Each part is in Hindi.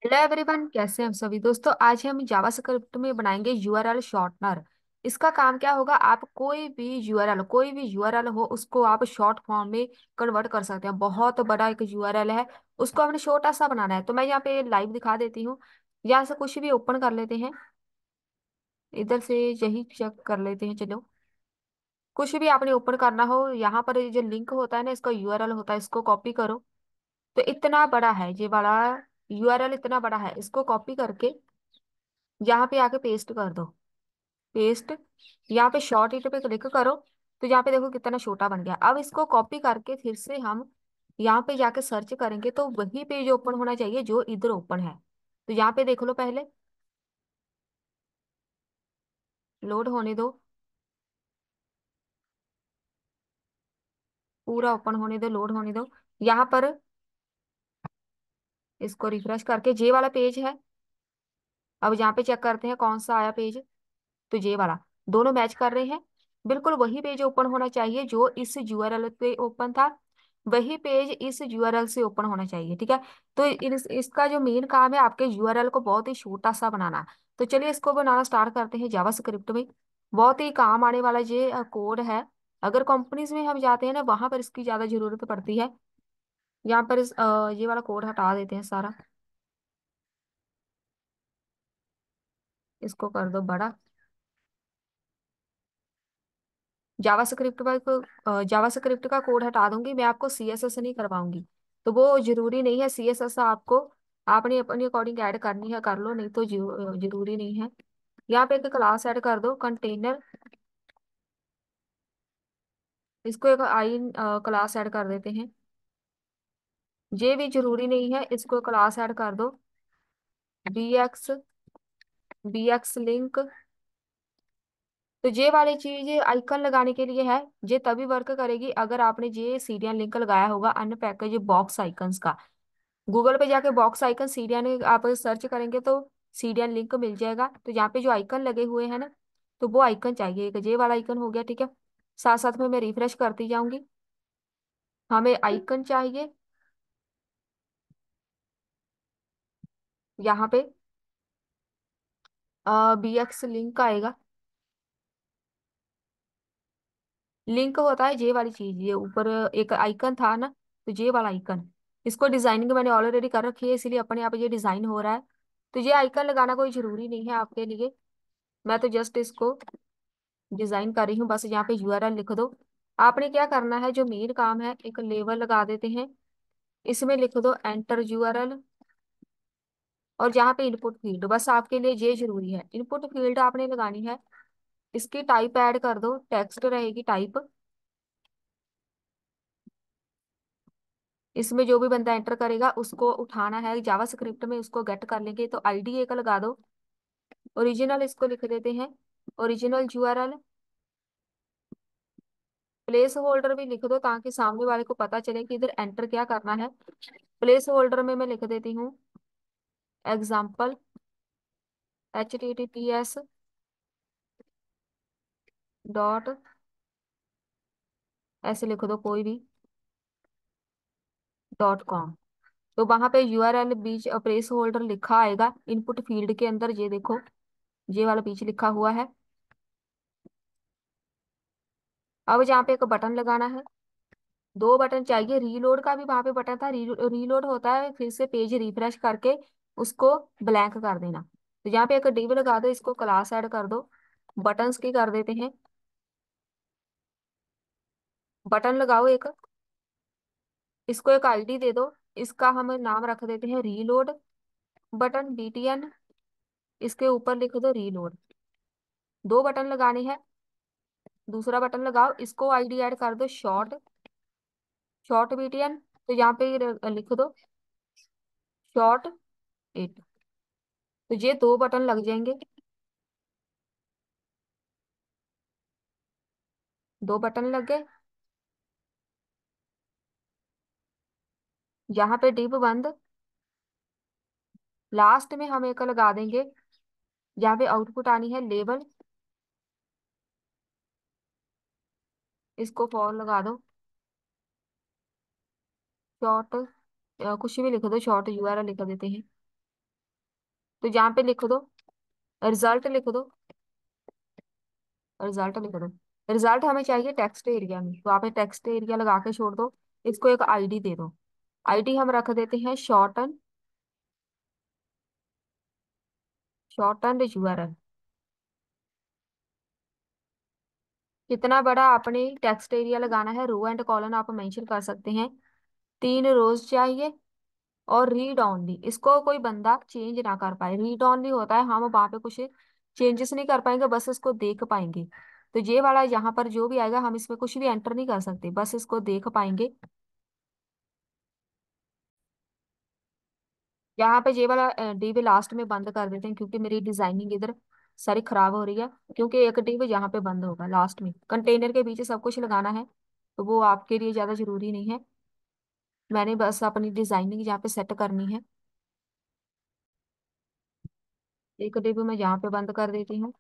हेलो एवरीवन, कैसे हैं हम सभी दोस्तों। आज हम जावास्क्रिप्ट में बनाएंगे यूआरएल शॉर्टनर। इसका काम क्या होगा, आप कोई भी यूआरएल हो उसको आप शॉर्ट फॉर्म में कन्वर्ट कर सकते हैं। बहुत बड़ा एक यूआरएल है, उसको हमने छोटा सा बनाना है। तो मैं यहाँ पे लाइव दिखा देती हूँ। यहाँ से कुछ भी ओपन कर लेते हैं, इधर से यही चेक कर लेते हैं। चलो, कुछ भी आपने ओपन करना हो, यहाँ पर ये जो लिंक होता है ना, इसका यूआरएल होता है, इसको कॉपी करो। तो इतना बड़ा है ये वाला यूआरएल, इतना बड़ा है। इसको कॉपी करके यहाँ पे आके पेस्ट कर दो। पेस्ट, यहाँ पे शॉर्ट इट पे क्लिक करो। तो यहाँ पे देखो कितना छोटा बन गया। अब इसको कॉपी करके फिर से हम यहाँ पे जाके सर्च करेंगे तो वही पेज ओपन होना चाहिए जो इधर ओपन है। तो यहाँ पे देख लो, पहले लोड होने दो, पूरा ओपन होने दो, लोड होने दो। यहाँ पर इसको रिफ्रेश करके जे वाला पेज है। अब यहाँ पे चेक करते हैं कौन सा आया पेज। तो ये वाला, दोनों मैच कर रहे हैं। बिल्कुल वही पेज ओपन होना चाहिए जो इस यूआरएल पे ओपन था। वही पेज इस यूआरएल से ओपन होना चाहिए, ठीक है। तो इसका जो मेन काम है, आपके यूआरएल को बहुत ही छोटा सा बनाना। तो चलिए इसको बनाना स्टार्ट करते हैं जावास्क्रिप्ट में। बहुत ही काम आने वाला ये कोड है। अगर कंपनीज में हम जाते हैं ना, वहां पर इसकी ज्यादा जरूरत पड़ती है। यहाँ पर ये वाला कोड हटा देते हैं सारा। इसको कर दो बड़ा। जावास्क्रिप्ट का कोड हटा दूंगी मैं, आपको सीएसएस नहीं करवाऊंगी। तो वो जरूरी नहीं है सीएसएस आपको, आपने अपनी अकॉर्डिंग ऐड करनी है कर लो, नहीं तो जरूरी नहीं है। यहाँ पे एक क्लास ऐड कर दो, कंटेनर। इसको एक आई क्लास ऐड कर देते हैं। ये भी जरूरी नहीं है, इसको क्लास ऐड कर दो। bx link. तो ये वाली चीज आइकन लगाने के लिए है। ये तभी वर्क करेगी अगर आपने ये सीरियल लिंक लगाया होगा अनपैकेज बॉक्स आइकन्स का। गूगल पे जाके बॉक्स आइकन सीरियल आप सर्च करेंगे तो सीरियल लिंक मिल जाएगा। तो यहाँ पे जो आइकन लगे हुए हैं ना, तो वो आइकन चाहिए। एक ये वाला आइकन हो गया, ठीक है। साथ साथ में मैं रिफ्रेश करती जाऊंगी। हमें आइकन चाहिए यहाँ पे। bx लिंक आएगा। लिंक होता है ये वाली चीज, ये ऊपर एक आइकन था ना, तो ये वाला आइकन। इसको डिजाइनिंग मैंने ऑलरेडी कर रखी है, इसलिए अपने आप ये डिजाइन हो रहा है। तो ये आइकन लगाना कोई जरूरी नहीं है आपके लिए। मैं तो जस्ट इसको डिजाइन कर रही हूँ, बस यहाँ पे यूआरएल लिख दो। आपने क्या करना है, जो मेन काम है, एक लेबल लगा देते हैं। इसमें लिख दो एंटर यूआरएल। और जहाँ पे इनपुट फील्ड, बस आपके लिए ये जरूरी है, इनपुट फील्ड आपने लगानी है। इसकी टाइप ऐड कर दो, टेक्स्ट रहेगी टाइप। इसमें जो भी बंदा एंटर करेगा उसको उठाना है जावास्क्रिप्ट में, उसको गेट कर लेंगे। तो आईडी एक लगा दो। ओरिजिनल इसको लिख देते हैं, ओरिजिनल यूआरएल। प्लेस होल्डर भी लिख दो ताकि सामने वाले को पता चले कि इधर एंटर क्या करना है। प्लेस होल्डर में मैं लिख देती हूँ एग्जाम्पल https डॉट, ऐसे लिख दो कोई भी .com। तो वहां पे यूआरएल बीच प्लेस होल्डर लिखा आएगा इनपुट फील्ड के अंदर, ये देखो ये वाला बीच लिखा हुआ है। अब जहाँ पे एक बटन लगाना है, दो बटन चाहिए। रीलोड का भी वहां पे बटन था, रीलोड होता है फिर से पेज रिफ्रेश करके उसको ब्लैंक कर देना। तो यहाँ पे एक डिव लगा दो, इसको क्लास ऐड कर दो। बटन्स की कर देते हैं, बटन लगाओ एक। इसको एक आईडी दे दो। इसका हम नाम रख देते हैं रीलोड बटन btn। इसके ऊपर लिख दो रीलोड। दो बटन लगाने हैं, दूसरा बटन लगाओ, इसको आईडी ऐड कर दो शॉर्ट, शॉर्ट btn। तो यहाँ पे लिख दो शॉर्ट इट। तो ये दो बटन लग जाएंगे, दो बटन लग गए। यहाँ पे डिव बंद। लास्ट में हम एक लगा देंगे, यहाँ पे आउटपुट आनी है लेबल। इसको फॉर लगा दो, शॉर्ट कुछ भी लिख दो, शॉर्ट यूआरएल लिख देते हैं। तो यहाँ पे लिख दो रिजल्ट, लिख दो रिजल्ट, लिख दो। रिजल्ट हमें चाहिए टेक्स्ट एरिया में, तो आप टेक्स्ट एरिया लगा के छोड़ दो। इसको एक आईडी दे दो। आईडी हम रख देते हैं शॉर्टन यूआरएल। कितना बड़ा आपने टेक्स्ट एरिया लगाना है, रो एंड कॉलन आप मेंशन कर सकते हैं। 3 रोज चाहिए। और रीड ऑनली, इसको कोई बंदा चेंज ना कर पाए। रीड ऑनली होता है हम वहां पे कुछ चेंजेस नहीं कर पाएंगे, बस इसको देख पाएंगे। तो ये वाला यहाँ पर जो भी आएगा हम इसमें कुछ भी एंटर नहीं कर सकते, बस इसको देख पाएंगे। यहाँ पे ये वाला डिव लास्ट में बंद कर देते हैं, क्योंकि मेरी डिजाइनिंग इधर सारी खराब हो रही है। क्योंकि एक डिव यहाँ पे बंद होगा लास्ट में, कंटेनर के पीछे सब कुछ लगाना है, तो वो आपके लिए ज्यादा जरूरी नहीं है। मैंने बस अपनी डिजाइनिंग यहाँ पे सेट करनी है। एक डिव मैं यहाँ पे बंद कर देती हूँ।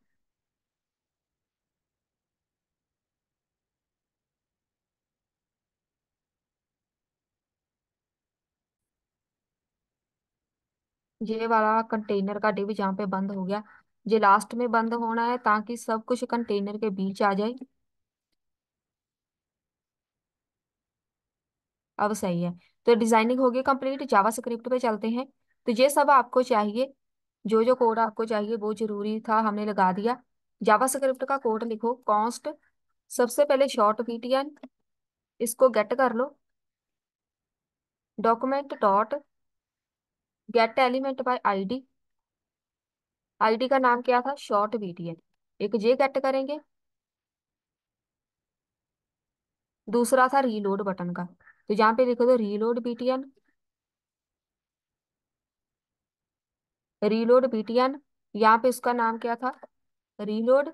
ये वाला कंटेनर का डिव जहाँ पे बंद हो गया, ये लास्ट में बंद होना है ताकि सब कुछ कंटेनर के बीच आ जाए। अब सही है। तो डिजाइनिंग होगी कंप्लीट, जावा स्क्रिप्ट पे चलते हैं। तो ये सब आपको चाहिए, जो जो कोड आपको चाहिए वो जरूरी था हमने लगा दिया। जावा स्क्रिप्ट का कोड लिखो कॉन्स्ट, सबसे पहले शॉर्ट वीटीएन, इसको गेट कर लो। Document dot get element by ID, ID का नाम क्या था, शॉर्ट वीटीएन। एक जे गेट करेंगे। दूसरा था रीलोड बटन का, तो यहाँ पे लिखो दो रीलोड बीटीएन। रीलोड बीटीएन, यहाँ पे उसका नाम क्या था, रीलोड।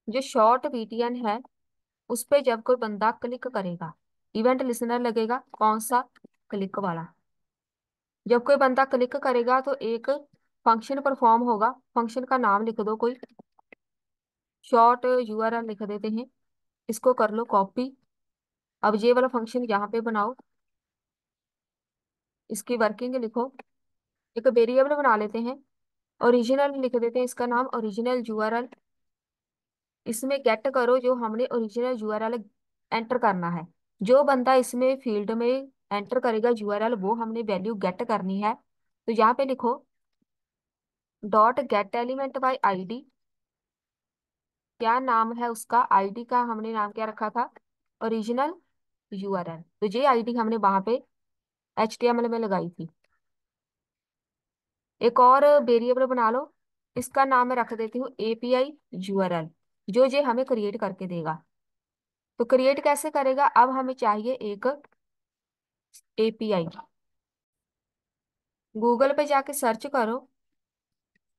जो शॉर्ट बीटीएन है उस पे जब कोई बंदा क्लिक करेगा, इवेंट लिसनर लगेगा, कौन सा, क्लिक वाला। जब कोई बंदा क्लिक करेगा तो एक फंक्शन परफॉर्म होगा, फंक्शन का नाम लिख दो कोई, शॉर्ट यूआरएल लिख देते हैं। इसको कर लो कॉपी। अब ये वाला फंक्शन यहाँ पे बनाओ, इसकी वर्किंग लिखो। एक वेरिएबल बना लेते हैं, ओरिजिनल लिख देते हैं, इसका नाम ओरिजिनल यूआरएल। इसमें गेट करो जो हमने ओरिजिनल यूआरएल एंटर करना है। जो बंदा इसमें फील्ड में एंटर करेगा यूआरएल, वो हमने वैल्यू गेट करनी है। तो यहाँ पे लिखो dot get element by ID. क्या नाम है उसका, आईडी का हमने नाम क्या रखा था, ओरिजिनल यूआरएल। तो ये आईडी हमने वहां पे एचटीएमएल में लगाई थी। एक और वेरिएबल बना लो, इसका नाम मैं रख देती हूँ एपीआई यूआरएल, जो ये हमें क्रिएट करके देगा। तो क्रिएट कैसे करेगा, अब हमें चाहिए एक एपीआई। गूगल पे जाके सर्च करो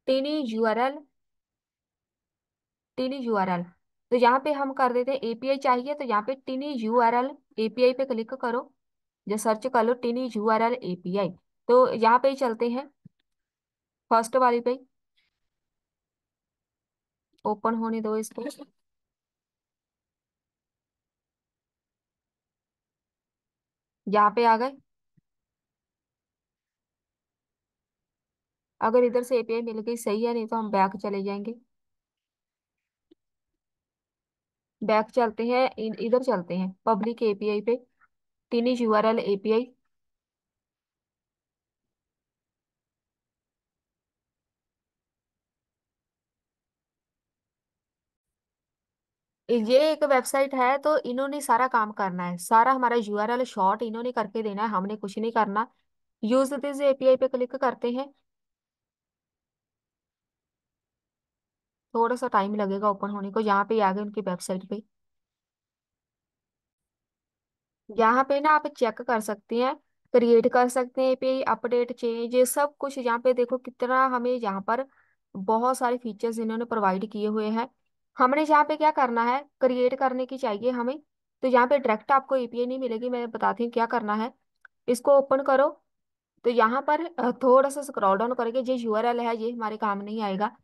टिनी यूआरएल, टिनी यूआरएल। तो यहाँ पे हम कर देते हैं एपीआई चाहिए, तो यहाँ पे टिनी यूआरएल एपीआई पे क्लिक करो। जो सर्च कर लो टिनी यूआरएल एपीआई, तो यहाँ पे ही चलते हैं फर्स्ट वाली पे। ओपन होने दो इसको। यहाँ पे आ गए। अगर इधर से एपीआई मिल गई सही है, नहीं तो हम बैक चले जाएंगे। बैक चलते हैं, इधर चलते हैं पब्लिक एपीआई पे, टिनी यूआरएल एपीआई। ये एक वेबसाइट है, तो इन्होंने सारा काम करना है, सारा हमारा यूआरएल शॉर्ट इन्होंने करके देना है, हमने कुछ नहीं करना। यूज दिस एपीआई पे क्लिक करते हैं। थोड़ा सा टाइम लगेगा ओपन होने को, यहाँ पे आ गए उनकी वेबसाइट पे। यहाँ पे ना आप चेक कर सकते हैं, क्रिएट कर सकते हैं एपीआई, अपडेट चेंज, ये सब कुछ यहाँ पे देखो कितना हमें यहाँ पर बहुत सारे फीचर्स इन्होंने प्रोवाइड किए हुए हैं। हमने यहाँ पे क्या करना है, क्रिएट करने की चाहिए हमें। तो यहाँ पे डायरेक्ट आपको एपीआई नहीं मिलेगी, मैं बताती हूँ क्या करना है। इसको ओपन करो। तो यहाँ पर थोड़ा सा स्क्रॉल डाउन करके, जो यूआरएल है ये हमारे काम नहीं आएगा।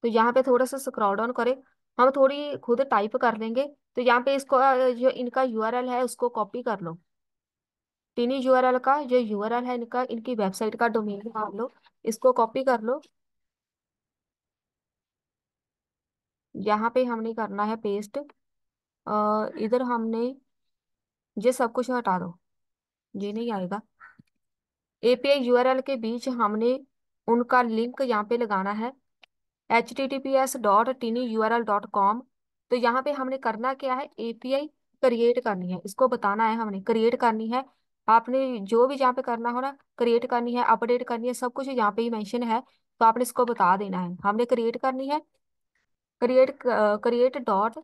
तो यहाँ पे थोड़ा सा स्क्रॉल डाउन करें, हम थोड़ी खुद टाइप कर लेंगे। तो यहाँ पे इसको जो इनका यूआरएल है उसको कॉपी कर लो। टिनी यूआरएल का जो यूआरएल है इनका, इनकी वेबसाइट का डोमेन मान लो, इसको कॉपी कर लो। यहाँ पे हमने करना है पेस्ट। इधर हमने, ये सब कुछ हटा दो, ये नहीं आएगा। एपीआई यूआरएल के बीच हमने उनका लिंक यहाँ पे लगाना है, https.tinyurl.com। तो यहाँ पे हमने करना क्या है, एपीआई क्रिएट करनी है, इसको बताना है हमने क्रिएट करनी है। आपने जो भी जहाँ पे करना हो ना, क्रिएट करनी है, अपडेट करनी है, सब कुछ यहाँ पे ही मेंशन है। तो आपने इसको बता देना है, हमने क्रिएट करनी है। क्रिएट डॉट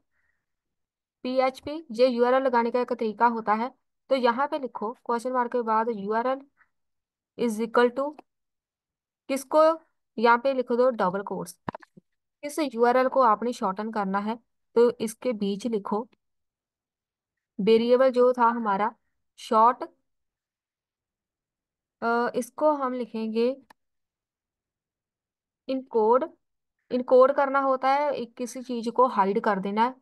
PHP, ये यूआरएल लगाने का एक तरीका होता है। तो यहाँ पे लिखो क्वेश्चन मार्क के बाद यूआरएल इज इक्वल टू किसको, यहाँ पे लिख दो डबल कोट्स। इस यूआरएल को आपने शॉर्टन करना है, तो इसके बीच लिखो वेरिएबल जो था हमारा शॉर्ट, इसको हम लिखेंगे इनकोड। इनकोड करना होता है किसी चीज को हाइड कर देना है,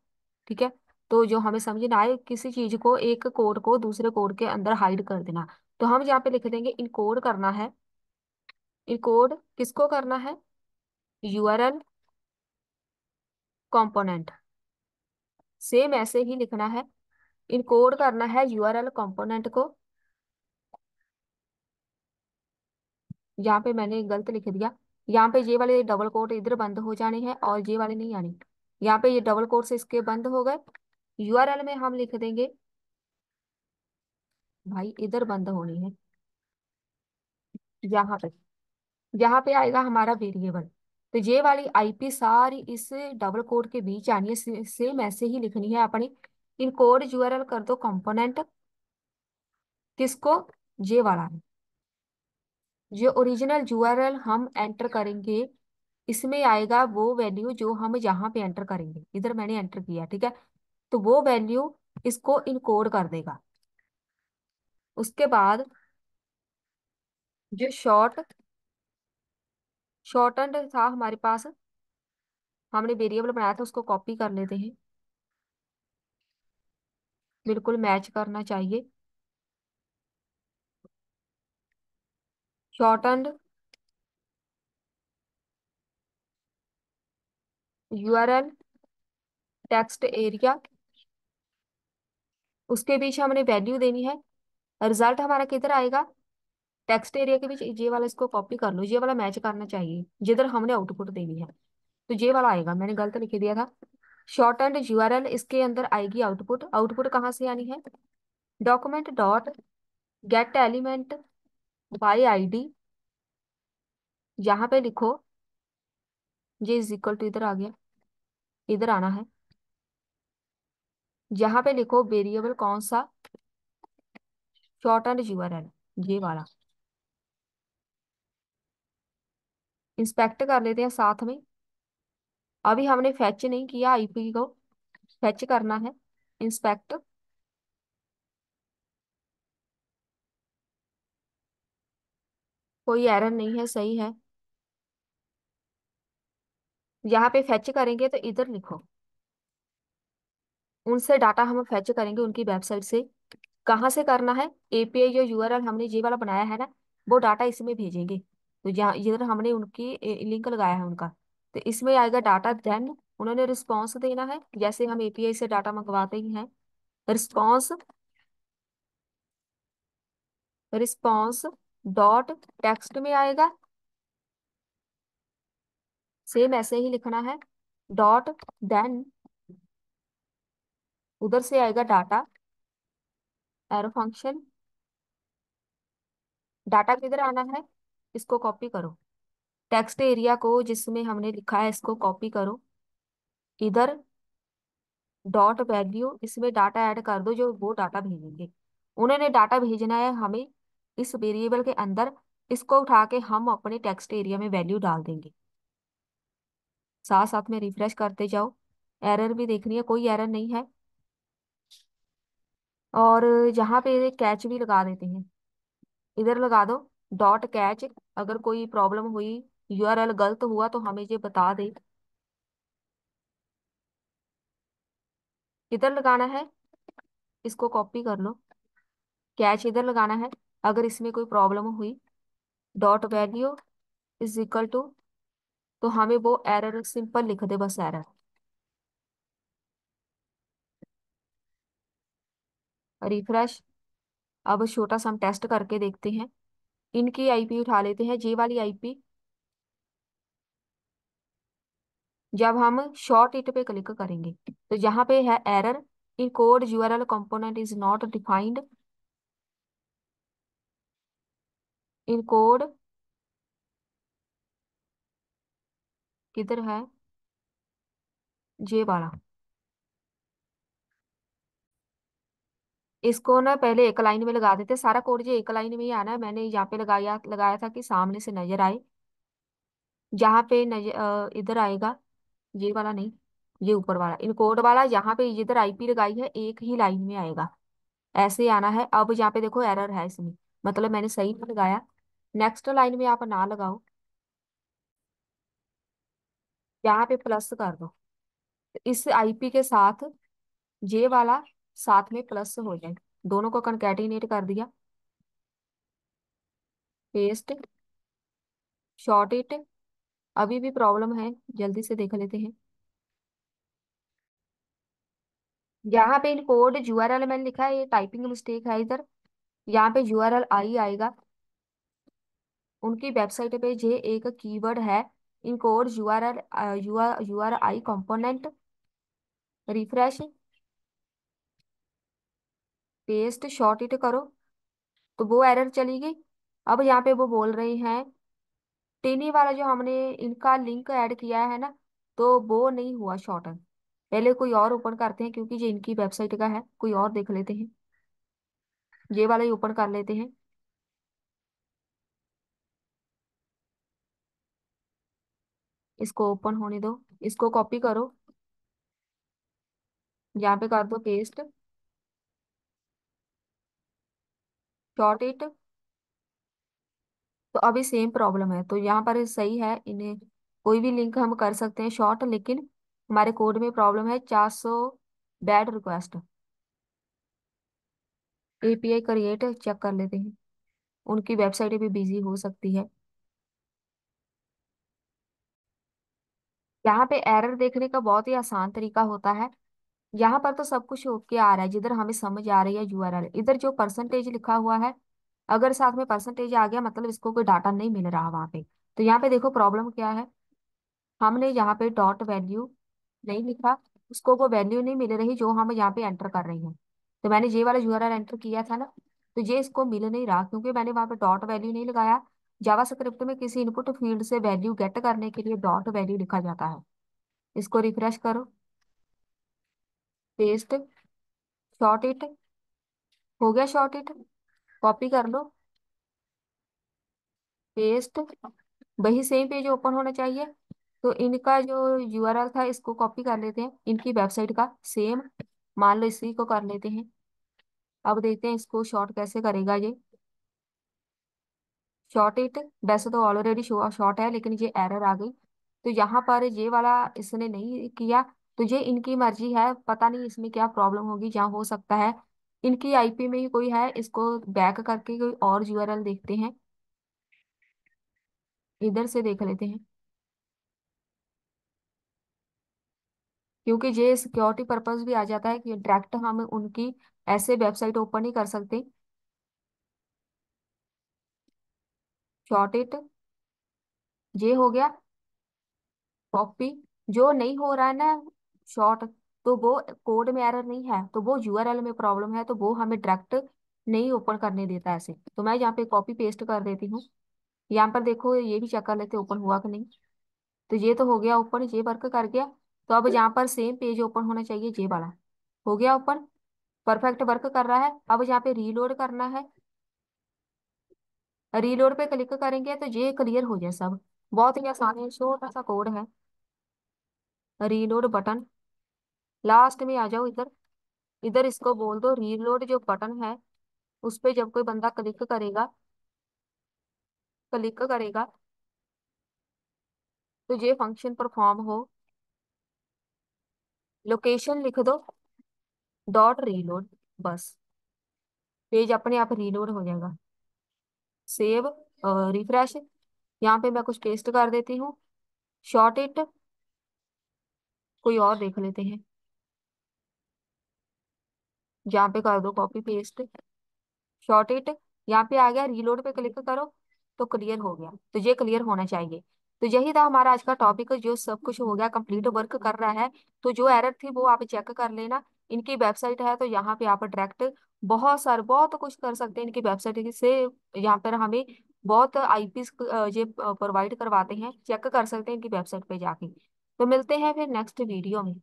ठीक है। तो जो हमें समझ ना आए, किसी चीज को, एक कोड को दूसरे कोड के अंदर हाइड कर देना, तो हम यहाँ पे लिख देंगे इनकोड करना है। इनकोड किसको करना है, यूआरएल कंपोनेंट। सेम ऐसे ही लिखना है, इनकोड करना है यूआरएल कंपोनेंट को। यहाँ पे मैंने गलत लिख दिया, यहाँ पे ये वाले डबल कोट इधर बंद हो जाने हैं और ये वाले नहीं आने। यहाँ पे ये डबल कोट से इसके बंद हो गए। यूआरएल में हम लिख देंगे, भाई इधर बंद होनी है, यहाँ पे, यहाँ पे आएगा हमारा वेरिएबल। तो ये वाली आईपी सारी इस डबल कोट के बीच आनी है, सेम ऐसे ही लिखनी है अपनी। इनकोड यूआरएल कर दो कंपोनेंट, किसको, ये वाला है। जो ओरिजिनल यूआरएल हम एंटर करेंगे, इसमें आएगा वो वैल्यू जो हम यहाँ पे एंटर करेंगे, इधर मैंने एंटर किया, ठीक है। तो वो वैल्यू इसको इनकोड कर देगा। उसके बाद जो शॉर्टन था हमारे पास, हमने वेरिएबल बनाया था, उसको कॉपी कर लेते हैं, बिल्कुल मैच करना चाहिए। शॉर्टन यूआरएल टेक्स्ट एरिया, उसके बीच हमने वैल्यू देनी है। रिजल्ट हमारा किधर आएगा, टेक्स्ट एरिया के बीच ये वाला, इसको कॉपी कर लो, ये वाला मैच करना चाहिए जिधर हमने आउटपुट देनी है। तो ये वाला आएगा, मैंने गलत लिख दिया था। शॉर्ट एंड यूआरएल, इसके अंदर आएगी आउटपुट। आउटपुट कहाँ से आनी है, document dot get element by ID, यहाँ पे लिखो, ये इज इक्वल टू, इधर आ गया, इधर आना है। यहाँ पे लिखो वेरिएबल कौन सा, शॉर्ट एंड यूआरएल, ये वाला। इंस्पेक्ट कर लेते हैं साथ में। अभी हमने फैच नहीं किया आईपी को, फैच करना है। इंस्पेक्ट, कोई एरर नहीं है, सही है। यहाँ पे फैच करेंगे तो इधर लिखो, उनसे डाटा हम फैच करेंगे उनकी वेबसाइट से। कहाँ से करना है, एपीआई जो यूआरएल हमने ये वाला बनाया है ना, वो डाटा इसमें भेजेंगे। तो यहाँ इधर हमने उनकी लिंक लगाया है उनका, तो इसमें आएगा डाटा। देन उन्होंने रिस्पॉन्स देना है, जैसे हम एपीआई से डाटा मंगवाते ही हैं। रिस्पॉन्स, रिस्पॉन्स डॉट टेक्स्ट में आएगा, सेम ऐसे ही लिखना है। डॉट, देन उधर से आएगा डाटा, एरो फंक्शन। डाटा किधर आना है, इसको कॉपी करो, टेक्स्ट एरिया को जिसमें हमने लिखा है इसको कॉपी करो, इधर डॉट वैल्यू, इसमें डाटा ऐड कर दो जो वो डाटा भेजेंगे। उन्होंने डाटा भेजना है हमें इस वेरिएबल के अंदर, इसको उठा के हम अपने टेक्स्ट एरिया में वैल्यू डाल देंगे। साथ साथ में रिफ्रेश करते जाओ, एरर भी देखनी है, कोई एरर नहीं है। और यहाँ पे कैच भी लगा देते हैं, इधर लगा दो डॉट कैच। अगर कोई प्रॉब्लम हुई, यूआरएल गलत हुआ तो हमें ये बता दे। किधर लगाना है, इसको कॉपी कर लो, कैच इधर लगाना है। अगर इसमें कोई प्रॉब्लम हुई, dot value is equal to, तो हमें वो एरर सिंपल लिख दे, बस एरर। रिफ्रेश। अब छोटा सा हम टेस्ट करके देखते हैं। इनकी आईपी उठा लेते हैं, जे वाली आईपी। जब हम शॉर्ट इट पे क्लिक करेंगे तो यहाँ पे है error, in code URL component is not defined, in code किधर है, जे वाला। इसको ना पहले एक लाइन में लगा देते, सारा कोड जो एक लाइन में ही आना है। मैंने यहाँ पे लगाया लगाया था कि सामने से नजर आए। जहाँ पे नजर इधर आएगा, ये वाला नहीं, ये ऊपर वाला इन कोड वाला, यहाँ पे जिधर आईपी लगाई है एक ही लाइन में आएगा, ऐसे ही आना है। अब यहाँ पे देखो एरर है इसमें, मतलब मैंने सही नहीं लगाया। नेक्स्ट लाइन में आप ना लगाओ, यहाँ पे प्लस कर दो। इस आईपी के साथ जे वाला साथ में प्लस हो जाए, दोनों को कंकैटिनेट कर दिया। Paste, short it. अभी भी प्रॉब्लम है, जल्दी से देख लेते हैं। यहाँ पे इन कोड यूआरएल मैंने लिखा है, ये टाइपिंग मिस्टेक है इधर। यहाँ पे यूआरएल आई आएगा, उनकी वेबसाइट पे जे एक कीवर्ड है, encode URL URI component. Refresh, paste, short it करो, तो वो एरर चली गई। अब यहाँ पे वो बोल रहे हैं टेनी वाला जो हमने इनका लिंक ऐड किया है ना, तो वो नहीं हुआ शॉर्टन। पहले कोई और ओपन करते हैं, क्योंकि ये इनकी वेबसाइट का है, कोई और देख लेते हैं। ये वाला ही ओपन कर लेते हैं। इसको ओपन होने दो, इसको कॉपी करो, यहाँ पे कर दो पेस्ट, शॉर्ट इट। तो अभी सेम प्रॉब्लम है, तो यहाँ पर सही है, इन्हें कोई भी लिंक हम कर सकते हैं शॉर्ट, लेकिन हमारे कोड में प्रॉब्लम है 400 bad request. API create check कर लेते हैं, उनकी वेबसाइट भी बिजी हो सकती है। यहाँ पे एरर देखने का बहुत ही आसान तरीका होता है। यहाँ पर तो सब कुछ ओके आ रहा है, जिधर हमें समझ आ रही है यूआरएल, इधर जो परसेंटेज लिखा हुआ है, अगर साथ में परसेंटेज आ गया मतलब इसको कोई डाटा नहीं मिल रहा वहां पे। तो यहाँ पे देखो प्रॉब्लम क्या है, हमने यहाँ पे डॉट वैल्यू नहीं लिखा, उसको वो वैल्यू नहीं मिल रही जो हम यहाँ पे एंटर कर रहे हैं। तो मैंने ये वाला यूआरएल एंटर किया था ना, तो ये इसको मिल नहीं रहा, क्योंकि मैंने वहां पे डॉट वैल्यू नहीं लगाया। जावास्क्रिप्ट में किसी इनपुट फील्ड से वैल्यू गेट करने के लिए डॉट वैल्यू लिखा जाता है। इसको रिफ्रेश करो, पेस्ट, शॉर्ट इट। हो गया शॉर्ट इट, कॉपी कर लो, पेस्ट। वही सेम पेज ओपन होना चाहिए। तो इनका जो यूआरएल था इसको कॉपी कर लेते हैं, इनकी वेबसाइट का सेम मान लो, इसी को कर लेते हैं। अब देखते हैं इसको शॉर्ट कैसे करेगा ये। शॉर्ट इट, वैसे तो ऑलरेडी शॉर्ट है, लेकिन ये एरर आ गई। तो यहाँ पर ये वाला इसने नहीं किया, तो ये इनकी मर्जी है, पता नहीं इसमें क्या प्रॉब्लम होगी। जहाँ हो सकता है इनकी आईपी में ही कोई है, इसको बैक करके कोई और यूआरएल देखते हैं, इधर से देख लेते हैं। क्योंकि ये सिक्योरिटी पर्पस भी आ जाता है कि डायरेक्ट हम उनकी ऐसे वेबसाइट ओपन नहीं कर सकते। शॉर्ट इट, ये हो गया कॉपी। जो नहीं हो रहा है ना शॉर्ट, तो वो कोड में एरर नहीं है, तो वो यूआरएल में प्रॉब्लम है, तो वो हमें डायरेक्ट नहीं ओपन करने देता ऐसे। तो मैं यहाँ पे कॉपी पेस्ट कर देती हूँ। यहाँ पर देखो, ये भी चेक कर लेते ओपन हुआ कि नहीं। तो ये तो हो गया ओपन, ये वर्क कर गया। तो अब यहाँ पर सेम पेज ओपन होना चाहिए, ये वाला हो गया ओपन, परफेक्ट वर्क कर रहा है। अब यहाँ पे रीलोड करना है, रीलोड पे क्लिक करेंगे तो ये क्लियर हो जाए सब। बहुत ही आसान है, छोटा सा कोड है। रीलोड बटन, लास्ट में आ जाओ इधर, इधर इसको बोल दो रीलोड जो बटन है, उस पे जब कोई बंदा क्लिक करेगा, क्लिक करेगा तो ये फंक्शन परफॉर्म हो। लोकेशन लिख दो, डॉट रीलोड, बस। पेज अपने आप रीलोड हो जाएगा। Save, refresh. यहाँ पे मैं कुछ पेस्ट कर देती हूँ। शॉर्ट इट, कोई और देख लेते हैं। यहाँ पे कर दो कॉपी पेस्ट, शॉर्ट इट। यहाँ पे आ गया, रीलोड पे क्लिक करो तो क्लियर हो गया। तो ये क्लियर होना चाहिए। तो यही था हमारा आज का टॉपिक, जो सब कुछ हो गया, कंप्लीट वर्क कर रहा है। तो जो एरर थी वो आप चेक कर लेना। इनकी वेबसाइट है, तो यहाँ पे आप डायरेक्ट बहुत सारे बहुत कुछ कर सकते हैं इनकी वेबसाइट से। यहाँ पर हमें बहुत आईपीस ये प्रोवाइड करवाते हैं, चेक कर सकते हैं इनकी वेबसाइट पे जाके। तो मिलते हैं फिर नेक्स्ट वीडियो में।